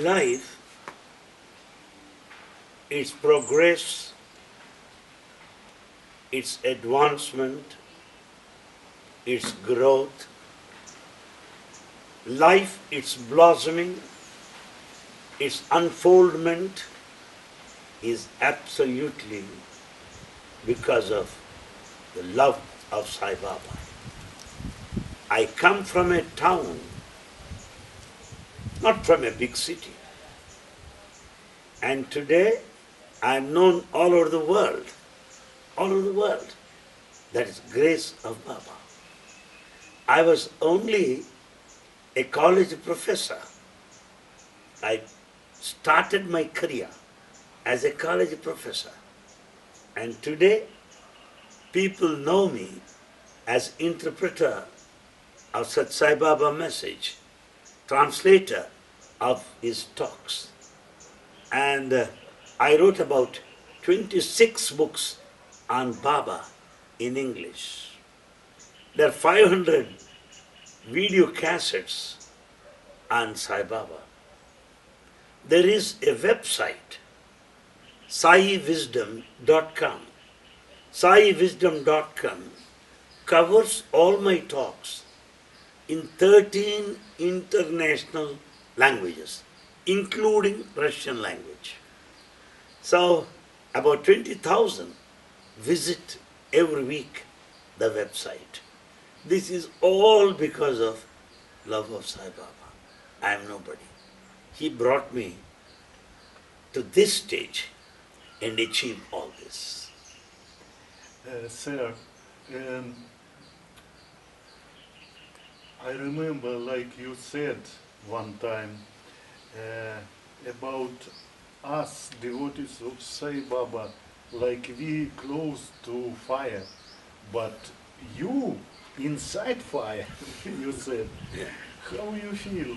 life, its progress, its advancement, its growth, life, its blossoming, its unfoldment is absolutely because of the love of Sai Baba. I come from a town, not from a big city. And today I am known all over the world. All over the world. That is grace of Baba. I was only a college professor. I started my career as a college professor. And today people know me as interpreter of Satya Sai Baba message, translator of his talks. And I wrote about 26 books on Baba in English. There are 500 video cassettes on Sai Baba. There is a website, saiwisdom.com. Saiwisdom.com covers all my talks in 13 international languages, including Russian language. So about 20,000 visit every week the website. This is all because of love of Sai Baba. I am nobody. He brought me to this stage and achieved all this. Sir, I remember, like you said one time, about us devotees of Sai Baba, like we close to fire, but you inside fire, you said. Yeah. How you feel?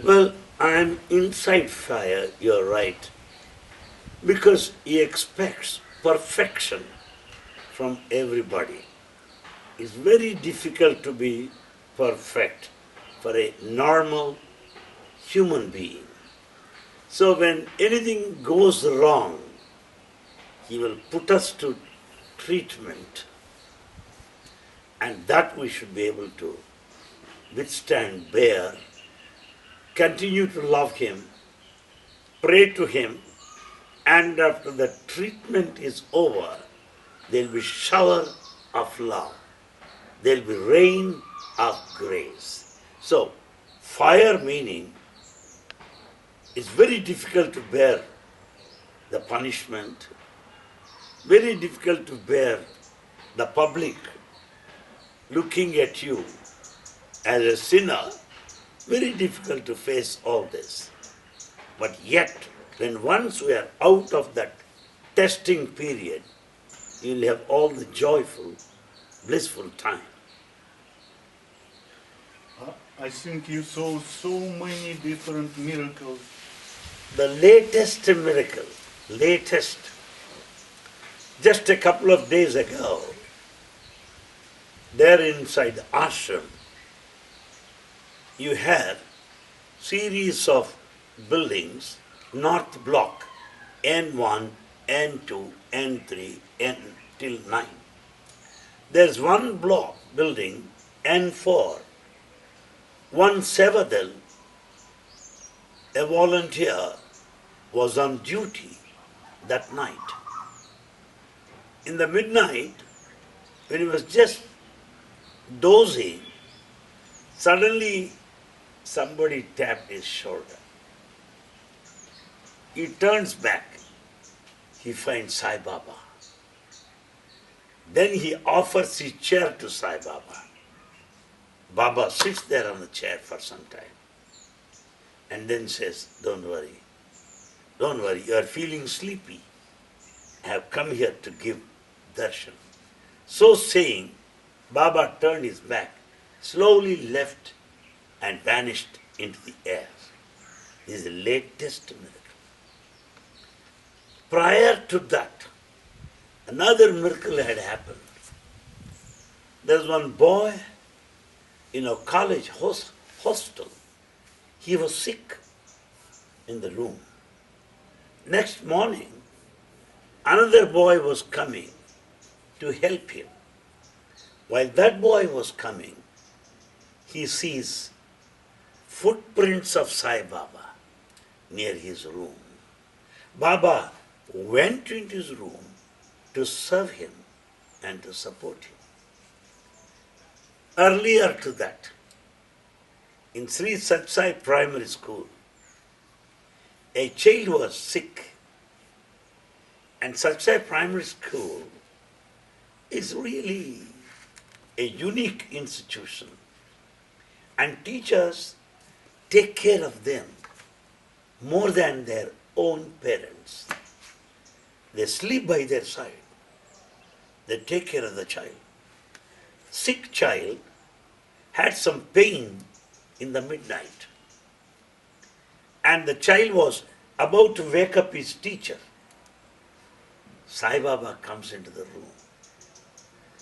Well, I am inside fire, you're right, because he expects perfection from everybody. It's very difficult to be perfect for a normal human being. So when anything goes wrong, he will put us to treatment, and that we should be able to withstand, bear, continue to love him, pray to him, and after the treatment is over, there will be shower of love. There will be rain of grace. So, fire meaning it's very difficult to bear the punishment, very difficult to bear the public looking at you as a sinner, very difficult to face all this. But yet, when once we are out of that testing period, you will have all the joyful, blissful time. I think you saw so many different miracles. The latest miracle, just a couple of days ago, there inside the ashram, you had series of buildings, north block, N1, N2, N3, N till 9. There's one block building, N4. One Sevadal, a volunteer, was on duty that night. In the midnight, when he was just dozing, suddenly somebody tapped his shoulder. He turns back. He finds Sai Baba. Then he offers his chair to Sai Baba. Baba sits there on the chair for some time and then says, don't worry, you are feeling sleepy. I have come here to give darshan. So saying, Baba turned his back, slowly left and vanished into the air. This is the latest miracle. Prior to that, another miracle had happened. There was one boy in a college hostel. He was sick. in the room. Next morning, another boy was coming to help him. While that boy was coming, he sees footprints of Sai Baba near his room. Baba went into his room to serve him and to support him. Earlier to that, in Sri Satya Sai Primary School, a child was sick, and Satya Sai Primary School is really a unique institution, and teachers take care of them more than their own parents. They sleep by their side. They take care of the child. Sick child had some pain in the midnight, and the child was about to wake up his teacher. Sai Baba comes into the room,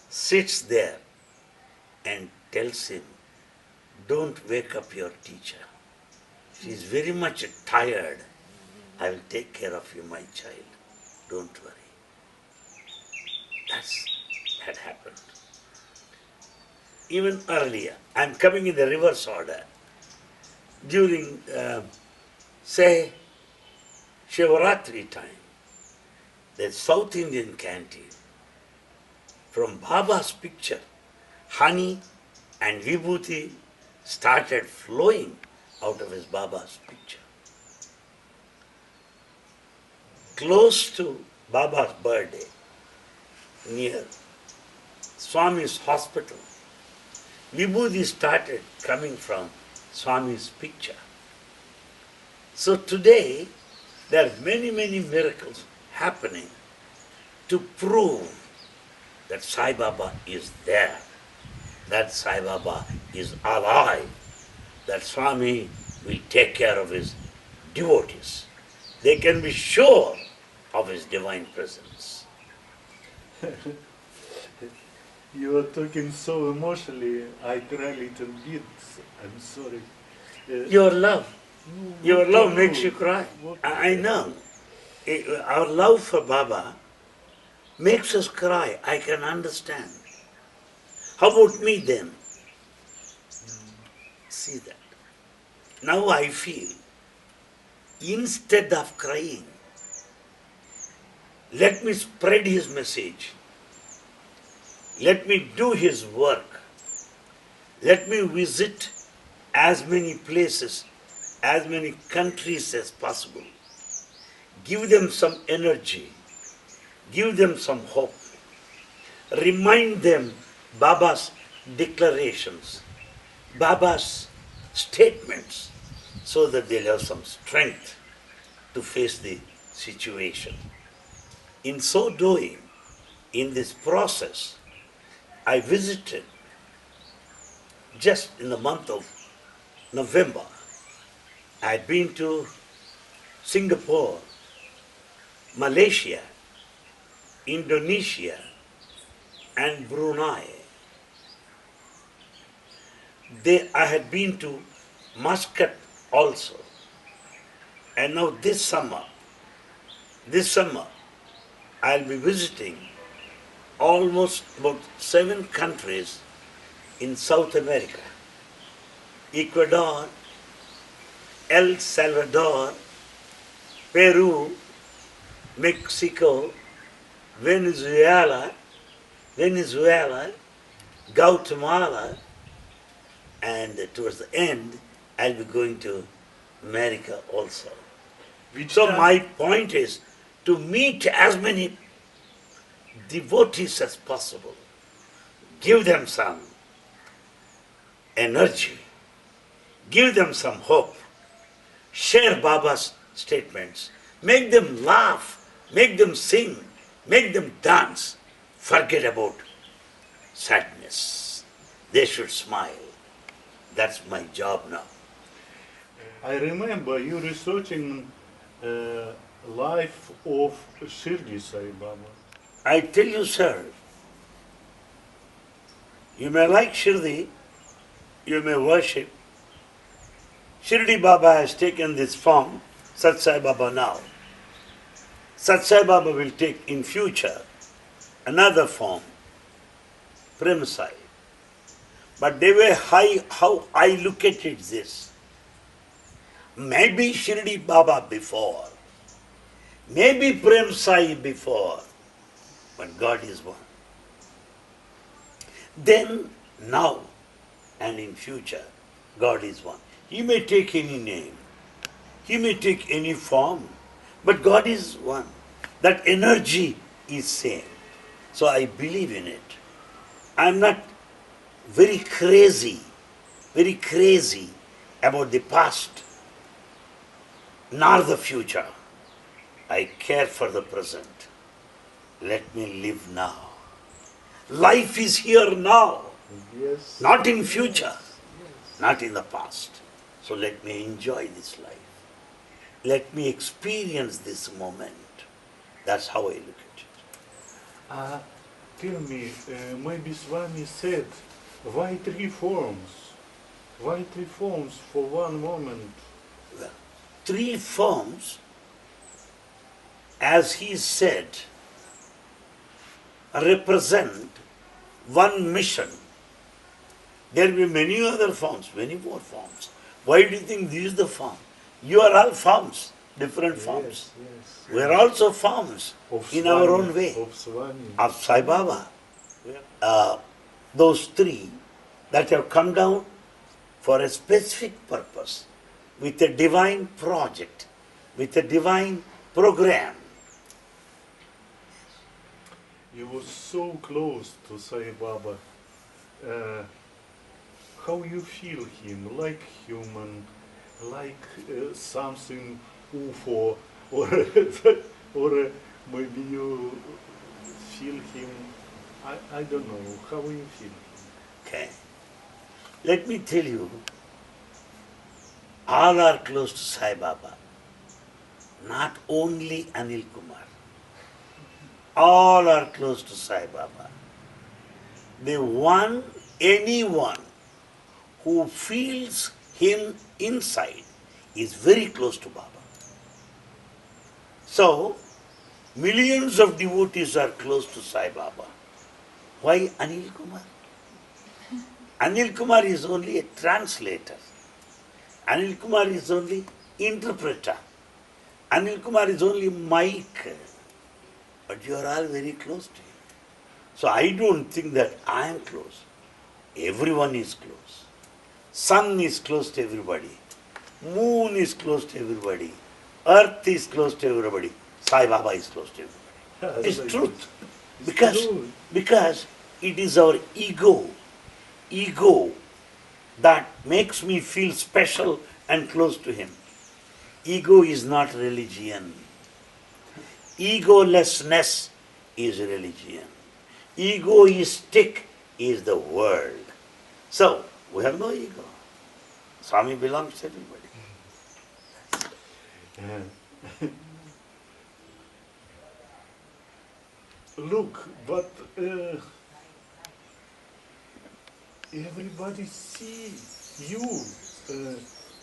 sits there and tells him, "Don't wake up your teacher. She is very much tired. I will take care of you, my child. Don't worry." That had happened. Even earlier, I am coming in the reverse order. During, say, Shivaratri time, the South Indian canteen, from Baba's picture, honey and vibhuti started flowing out of his Baba's picture. Close to Baba's birthday, near Swami's hospital, vibhuti started coming from Swami's picture. So today, there are many, many miracles happening to prove that Sai Baba is there, that Sai Baba is alive, that Swami will take care of his devotees. They can be sure of his divine presence. You are talking so emotionally, I cry a little bit. I'm sorry. Your love makes you cry. I know. Our love for Baba makes us cry. I can understand. How about me then? See that. Now I feel, instead of crying, let me spread his message. Let me do his work. Let me visit as many places, as many countries as possible. Give them some energy. Give them some hope. Remind them Baba's declarations, Baba's statements, so that they'll have some strength to face the situation. In so doing, in this process, I visited just in the month of November. I had been to Singapore, Malaysia, Indonesia, and Brunei. I had been to Muscat also. And now this summer, I'll be visiting almost about 7 countries in South America. Ecuador, El Salvador, Peru, Mexico, Venezuela, Guatemala, and towards the end, I'll be going to America also. So my point is to meet as many devotees as possible. Give them some energy. Give them some hope. Share Baba's statements. Make them laugh. Make them sing. Make them dance. Forget about sadness. They should smile. That's my job now. I remember you researching life of Shirdi Sai Baba. I tell you, sir, you may like Shirdi, you may worship. Shirdi Baba has taken this form Satya Sai Baba now. Satya Sai Baba will take in future another form, Prem Sai. But the way how I look at it this, maybe Shirdi Baba before, maybe Prem Sai before, but God is one. Then, now, and in future, God is one. He may take any name, He may take any form, but God is one. That energy is same. So I believe in it. I am not very crazy about the past, nor the future. I care for the present. Let me live now. Life is here now, Yes. not in future, not in the past. So let me enjoy this life. Let me experience this moment. That's how I look at it. Tell me, maybe Swami said, why three forms? Why three forms for one moment? Well, three forms, as he said, represent one mission. There will be many other forms, many more forms. Why do you think this is the form? You are all forms, different forms. Yes. We are also forms Of in our Swami, own way. Of Swami. Of Sai Baba. Those three that have come down for a specific purpose, with a divine project, with a divine program. You were so close to Sai Baba. How you feel him? Like human, like something UFO, or or maybe you feel him. I don't know. How you feel him? Okay. Let me tell you, all are close to Sai Baba. Not only Anil Kumar. All are close to Sai Baba. Anyone who feels him inside is very close to Baba. So, millions of devotees are close to Sai Baba. Why Anil Kumar? Anil Kumar is only a translator. Anil Kumar is only interpreter. Anil Kumar is only mic. But you are all very close to him. So I don't think that I am close. Everyone is close. Sun is close to everybody. Moon is close to everybody. Earth is close to everybody. Sai Baba is close to everybody. It's truth. Because it is our ego that makes me feel special and close to him. Ego is not religion. Egolessness is religion. Egoistic is the world. So, we have no ego. Swami belongs to everybody. Look, but everybody see you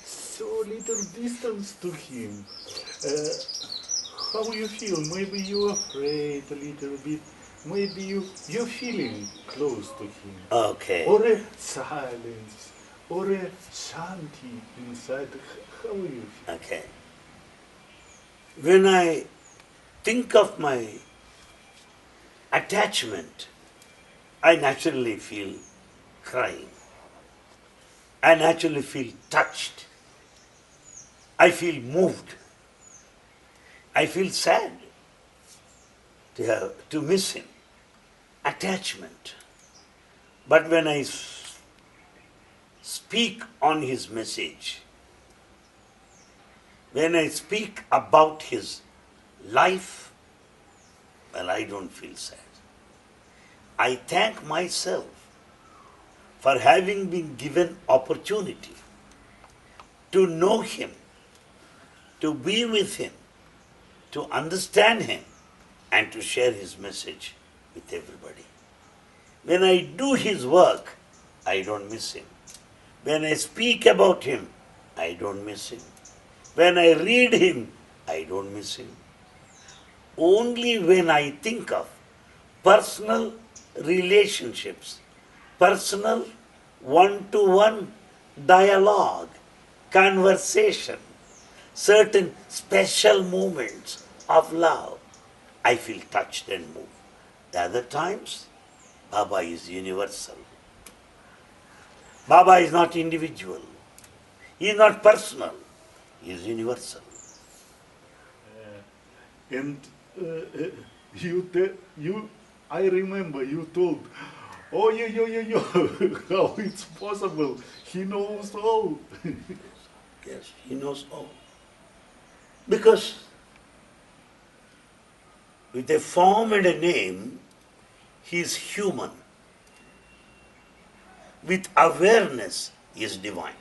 so little distance to him. How you feel? Maybe you're afraid a little bit. Maybe you're feeling close to him. Okay. Or a silence, or a shanti inside. How you feel? Okay. When I think of my attachment, I naturally feel crying. I naturally feel touched. I feel moved. I feel sad to miss him. Attachment. But when I speak on his message, when I speak about his life, well, I don't feel sad. I thank myself for having been given opportunity to know him, to be with him, to understand him, and to share his message with everybody. When I do his work, I don't miss him. When I speak about him, I don't miss him. When I read him, I don't miss him. Only when I think of personal relationships, personal one-to-one dialogue, conversation, certain special moments of love, I feel touched and moved. The other times, Baba is universal. Baba is not individual. He is not personal. He is universal. And I remember you told, oh, how it's possible? He knows all. Yes, he knows all. Because with a form and a name, he is human. With awareness, he is divine.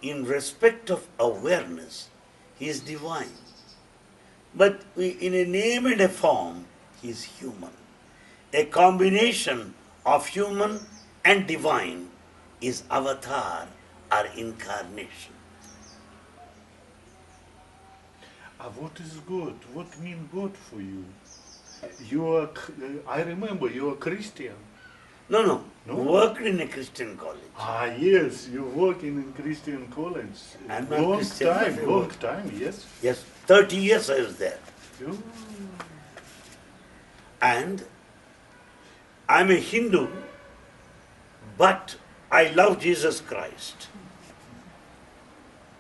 In respect of awareness, he is divine. But in a name and a form, he is human. A combination of human and divine is avatar or incarnation. What is God? What means God for you? You are, I remember you are Christian. No. No? Worked in a Christian college. Ah, yes, you work in a Christian college. I'm not Christian, but I Long work. time, yes. Yes, 30 years I was there. Oh. And I'm a Hindu, but I love Jesus Christ.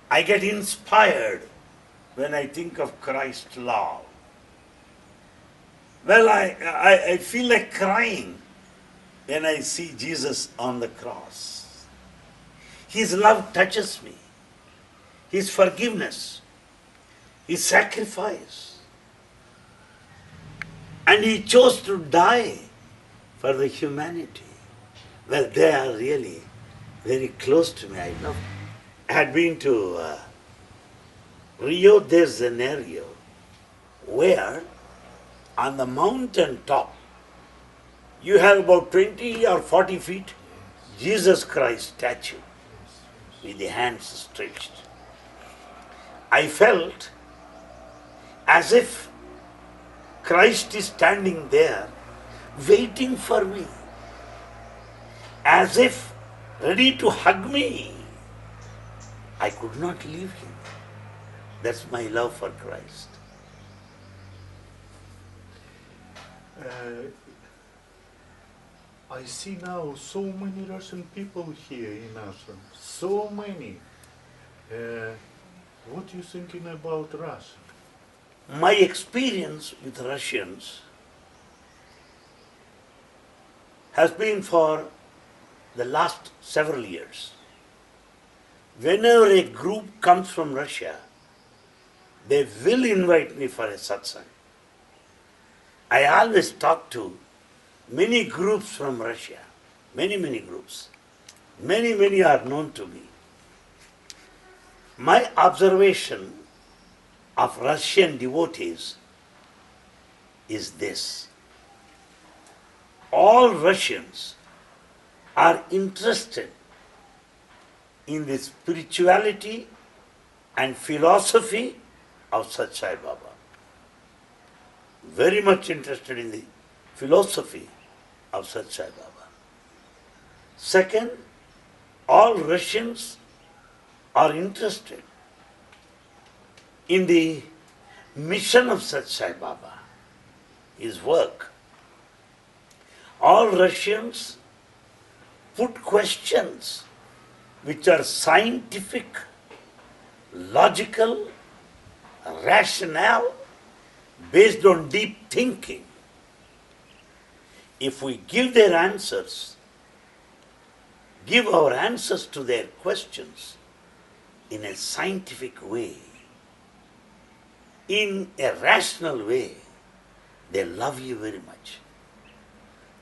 I get inspired when I think of Christ's love. Well, I feel like crying when I see Jesus on the cross. His love touches me. His forgiveness, His sacrifice. And He chose to die for the humanity. Well, they are really very close to me. I love. I had been to Rio de Janeiro, where on the mountain top you have about 20 or 40 feet Jesus Christ statue with the hands stretched. I felt as if Christ is standing there waiting for me, as if ready to hug me. I could not leave Him. That's my love for Christ. I see now so many Russian people here in Ashram. So many. What are you thinking about Russia? My experience with Russians has been for the last several years. Whenever a group comes from Russia, they will invite me for a satsang. I always talk to many groups from Russia, many groups. Many are known to me. My observation of Russian devotees is this. All Russians are interested in the spirituality and philosophy of Satya Sai Baba. Very much interested in the philosophy of Satya Sai Baba. Second, all Russians are interested in the mission of Satya Sai Baba, his work. All Russians put questions which are scientific, logical, rational, based on deep thinking. If we give their answers, give our answers to their questions in a scientific way, in a rational way, they love you very much.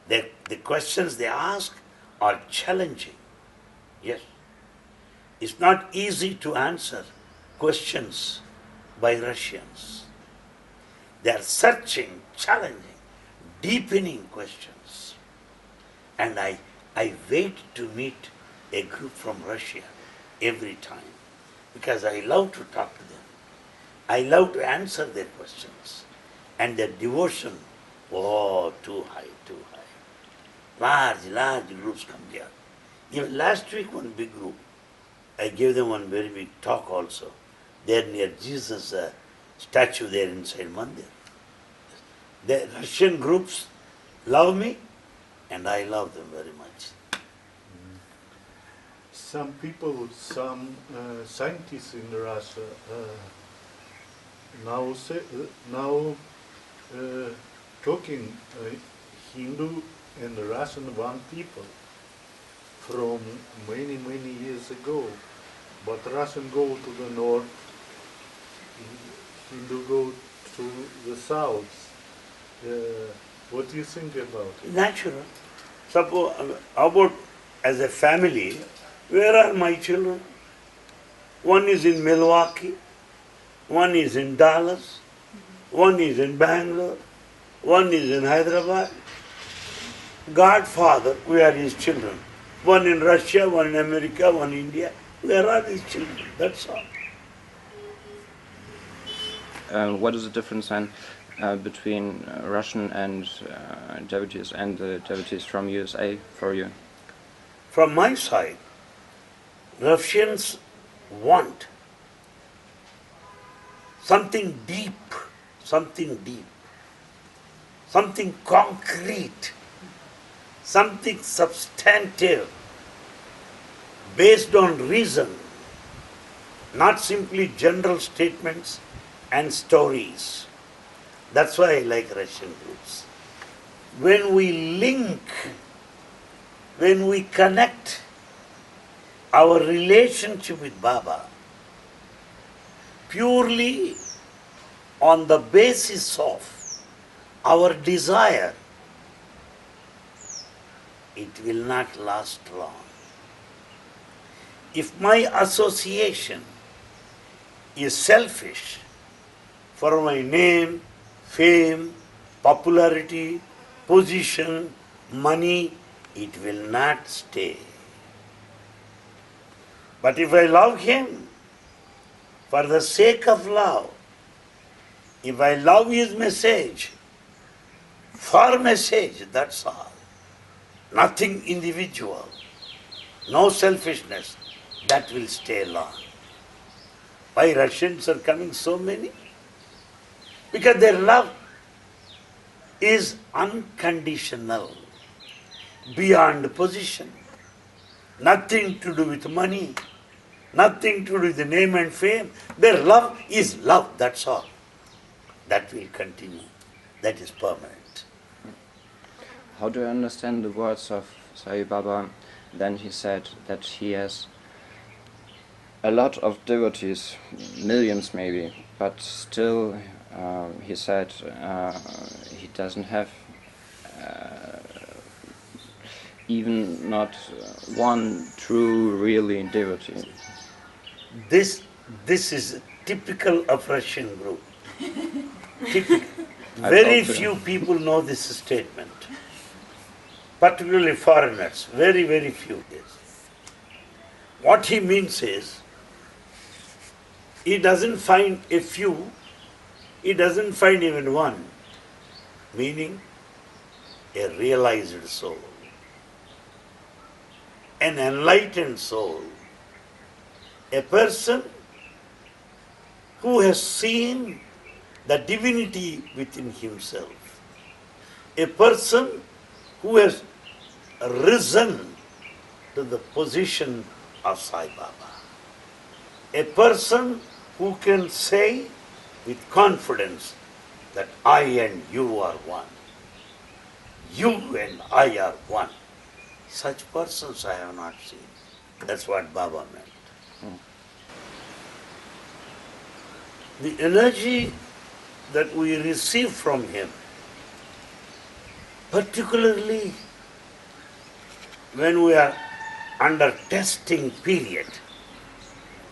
The questions they ask are challenging. Yes. It's not easy to answer questions by Russians. They are searching, challenging, deepening questions. And I wait to meet a group from Russia every time. because I love to talk to them. I love to answer their questions. And their devotion, oh, too high, too high. Large groups come there. Even last week, one big group, I gave them one very big talk also. There near Jesus' statue there inside Mandir. The Russian groups love me, and I love them very much. Some people, some scientists in Russia now talking Hindu and Russian one people from many years ago. But Russian go to the north, Hindu go to the south. What do you think about it? Natural. Suppose, about as a family, where are my children? One is in Milwaukee, one is in Dallas, one is in Bangalore, one is in Hyderabad. Godfather, we are his children. One in Russia, one in America, one in India. Where are his children? That's all. What is the difference then between Russian and devotees and the devotees from USA for you? From my side, Russians want something deep, something concrete, something substantive, based on reason, not simply general statements and stories. That's why I like Russian groups. When we link, when we connect our relationship with Baba purely on the basis of our desire, it will not last long. If my association is selfish for my name, fame, popularity, position, money, it will not stay. But if I love him for the sake of love, if I love his message, for message, that's all. Nothing individual, no selfishness, that will stay long. Why Russians are coming so many? Because their love is unconditional, beyond position. Nothing to do with money, nothing to do with the name and fame. Their love is love, that's all. That will continue. That is permanent. How do you understand the words of Sai Baba? Then he said that he has a lot of devotees, millions maybe, but still he said he doesn't have even not one true, really devotee. This is typical of Russian group. Typical. Very few people know this statement, particularly foreigners, very few. What he means is, he doesn't find a few, he doesn't find even one, meaning a realized soul, an enlightened soul, a person who has seen the divinity within himself, a person who has risen to the position of Sai Baba, a person who can say with confidence that I and you are one, you and I are one. Such persons I have not seen. That's what Baba meant. The energy that we receive from him, particularly when we are under testing period,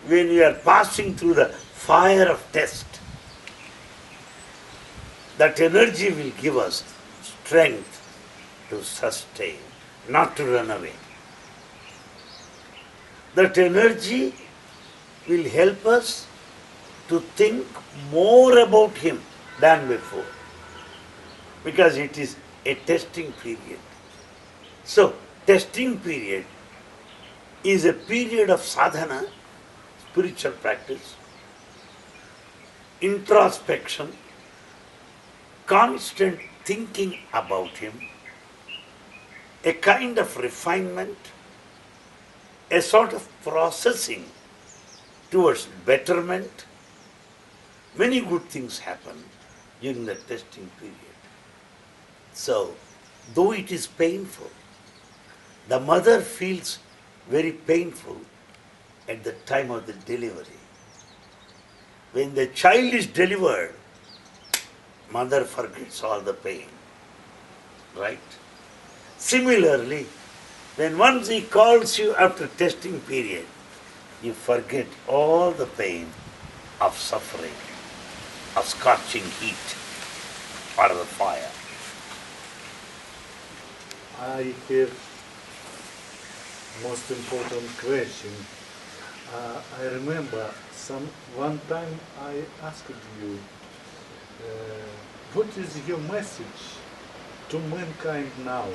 when we are passing through the fire of test, that energy will give us strength to sustain, not to run away. That energy will help us to think more about him than before, because it is a testing period. So, testing period is a period of sadhana, spiritual practice, introspection, constant thinking about him, a kind of refinement, a sort of processing towards betterment. Many good things happen during the testing period. So, though it is painful, the mother feels very painful at the time of the delivery. When the child is delivered, mother forgets all the pain, right? Similarly, when once he calls you after testing period, you forget all the pain of suffering, of scorching heat, or the fire. I have most important question. I remember one time I asked you, what is your message to mankind now?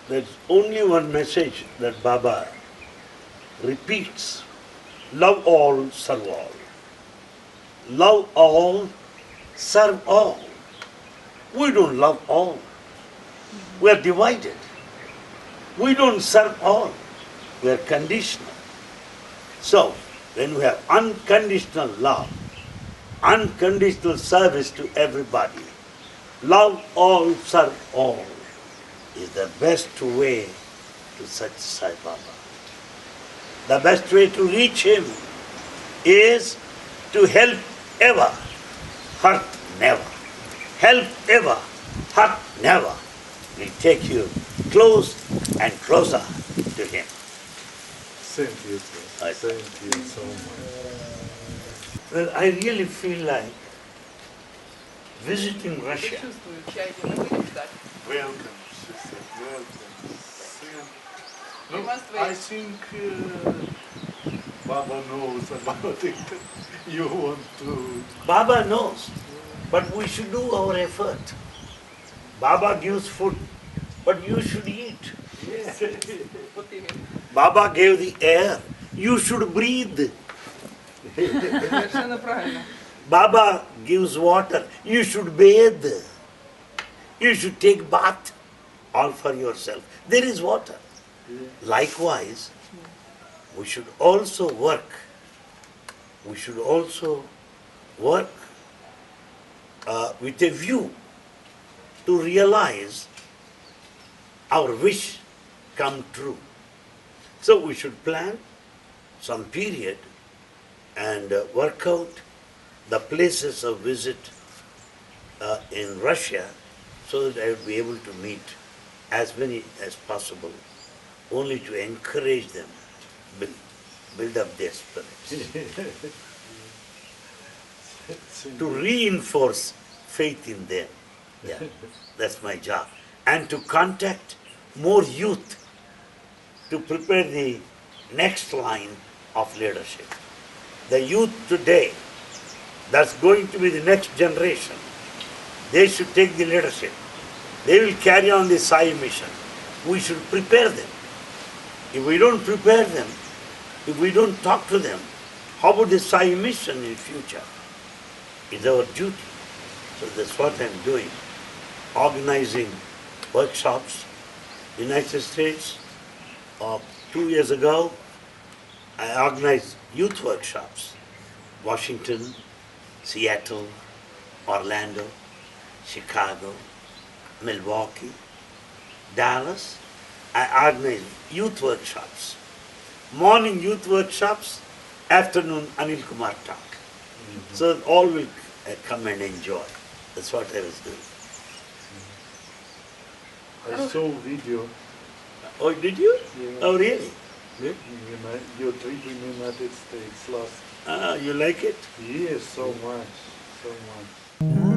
There's only one message that Baba repeats: love all, serve all. Love all, serve all. We don't love all. We are divided. We don't serve all. We are conditional. So, when we have unconditional love, unconditional service to everybody, love all, serve all, is the best way to Satya Sai Baba. The best way to reach him is to help ever, hurt never. Help ever, hurt never. Will take you close and closer to him. Thank you, sir. Thank you so much. Well, I really feel like visiting Russia. Welcome, she said, welcome. No, must wait. I think Baba knows about it. You want to... Baba knows, but we should do our effort. Baba gives food, but you should eat. Yes. Baba gave the air, you should breathe. Совершенно правильно. Baba gives water, you should bathe. You should take bath, all for yourself. There is water. Likewise, we should also work. We should also work with a view to realize our wish come true. So we should plan some period and work out the places of visit in Russia, so that I will be able to meet as many as possible, only to encourage them, build up their spirits, to reinforce faith in them. Yeah, that's my job. And to contact more youth to prepare the next line of leadership. The youth today, that's going to be the next generation. They should take the leadership. They will carry on the Sai mission. We should prepare them. If we don't prepare them, if we don't talk to them, how about the Sai mission in future? It's our duty. So that's what I'm doing. Organizing workshops. United States, 2 years ago, I organized youth workshops. Washington, Seattle, Orlando, Chicago, Milwaukee, Dallas. I organized youth workshops. Morning youth workshops, afternoon Anil Kumar talk. Mm-hmm. So all will come and enjoy. That's what I was doing. I saw video. Oh, did you? Yeah. Oh, really? Your trip in the United States last. You like it? Yes, so much, so much.